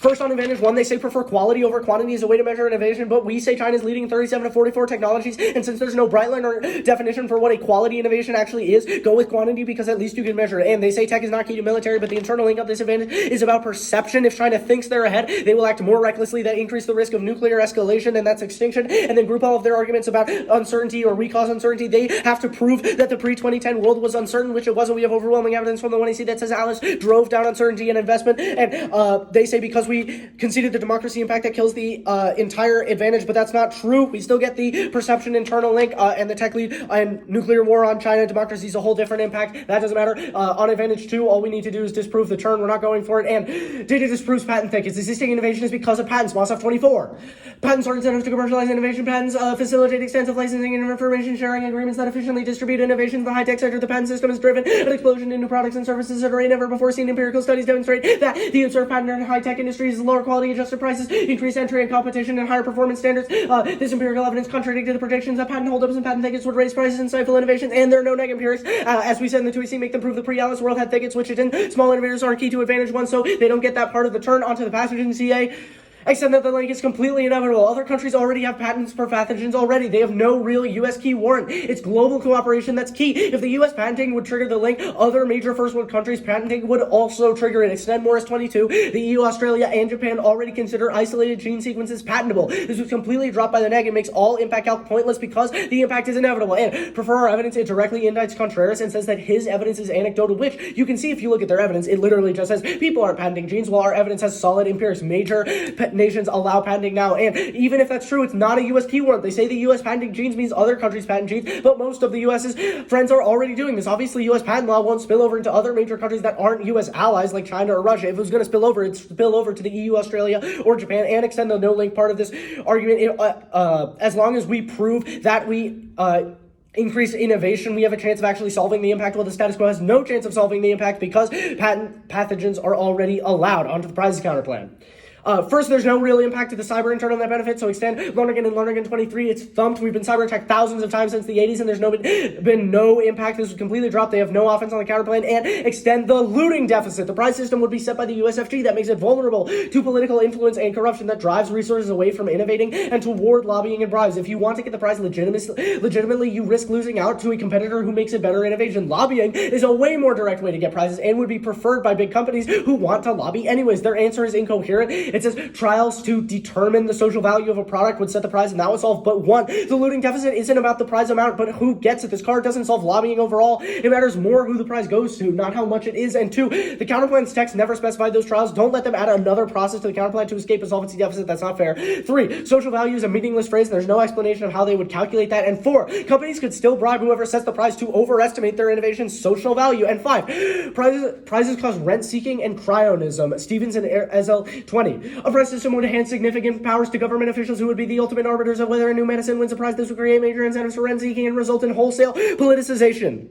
First on Advantage 1, they say prefer quality over quantity as a way to measure innovation, but we say China is leading 37 to 44 technologies, and since there's no bright line or definition for what a quality innovation actually is, go with quantity because at least you can measure it. And they say tech is not key to military, but the internal link of this advantage is about perception. If China thinks they're ahead, they will act more recklessly. That increase the risk of nuclear escalation, and that's extinction. And then group all of their arguments about uncertainty or recause uncertainty. They have to prove that the pre-2010 world was uncertain, which it wasn't. We have overwhelming evidence from the 1AC that says Alice drove down uncertainty and investment. And they say because we conceded the democracy impact that kills the entire advantage, but that's not true. We still get the perception internal link and the tech lead and nuclear war on China. Democracy is a whole different impact. That doesn't matter. On Advantage 2, all we need to do is disprove the turn. We're not going for it. And data disproves patent thickets. Existing innovation is because of patents. Mossaf 24. Patents are incentives to commercialize innovation. Patents facilitate extensive licensing and information sharing agreements that efficiently distribute innovations in the high-tech sector. The patent system has driven an explosion in new products and services at a rate never before seen. Empirical studies demonstrate that the observed pattern in high-tech industries is lower quality adjusted prices, increased entry and competition, and higher performance standards. This empirical evidence contradicted the predictions that patent holdups and patent thickets would raise prices and stifle innovations, and there are no neg empirics. As we said in the 2EC, make them prove the pre-Alice world had thickets, which it didn't. Small innovators aren't key to Advantage 1, so they don't get that part of the turn. Onto the pathogen CA. Except that the link is completely inevitable. Other countries already have patents for pathogens already. They have no real U.S. key warrant. It's global cooperation that's key. If the U.S. patenting would trigger the link, other major first world countries patenting would also trigger it. Extend Morris 22. The EU, Australia, and Japan already consider isolated gene sequences patentable. This was completely dropped by the neg. It makes all impact calc pointless because the impact is inevitable. And prefer our evidence, it directly indicts Contreras and says that his evidence is anecdotal, which you can see if you look at their evidence. It literally just says people aren't patenting genes, while our evidence has solid empirics. Major nations allow patenting now, and even if that's true, it's not a U.S. keyword. They say the U.S. patenting genes means other countries patent genes, but most of the U.S.'s friends are already doing this. Obviously, U.S. patent law won't spill over into other major countries that aren't U.S. allies like China or Russia. If it was going to spill over, it'd spill over to the EU, Australia, or Japan, and extend the no-link part of this argument. As long as we prove that we increase innovation, we have a chance of actually solving the impact, while the status quo has no chance of solving the impact because patent pathogens are already allowed. Onto the prizes counter plan. First, there's no real impact to the cyber internal net benefit, so extend Lonergan and Lonergan 23. It's thumped. We've been cyber attacked thousands of times since the 80s, and there's been no impact. This was completely dropped. They have no offense on the counter plan. And extend the looting deficit. The prize system would be set by the USFG. That makes it vulnerable to political influence and corruption that drives resources away from innovating and toward lobbying and bribes. If you want to get the prize legitimately, you risk losing out to a competitor who makes a better innovation. Lobbying is a way more direct way to get prizes and would be preferred by big companies who want to lobby anyways. Their answer is incoherent. It says trials to determine the social value of a product would set the prize, and that would solve. But one, the looting deficit isn't about the prize amount, but who gets it. This card doesn't solve lobbying overall. It matters more who the prize goes to, not how much it is. And two, the counterplan's text never specified those trials. Don't let them add another process to the counterplan to escape a solvency deficit. That's not fair. Three, social value is a meaningless phrase, and there's no explanation of how they would calculate that. And four, companies could still bribe whoever sets the prize to overestimate their innovation's social value. And five, prizes cause rent-seeking and cryonism. Stevens and Ezel 20. A prize system would hand significant powers to government officials who would be the ultimate arbiters of whether a new medicine wins a prize. This would create major incentives for rent-seeking and result in wholesale politicization.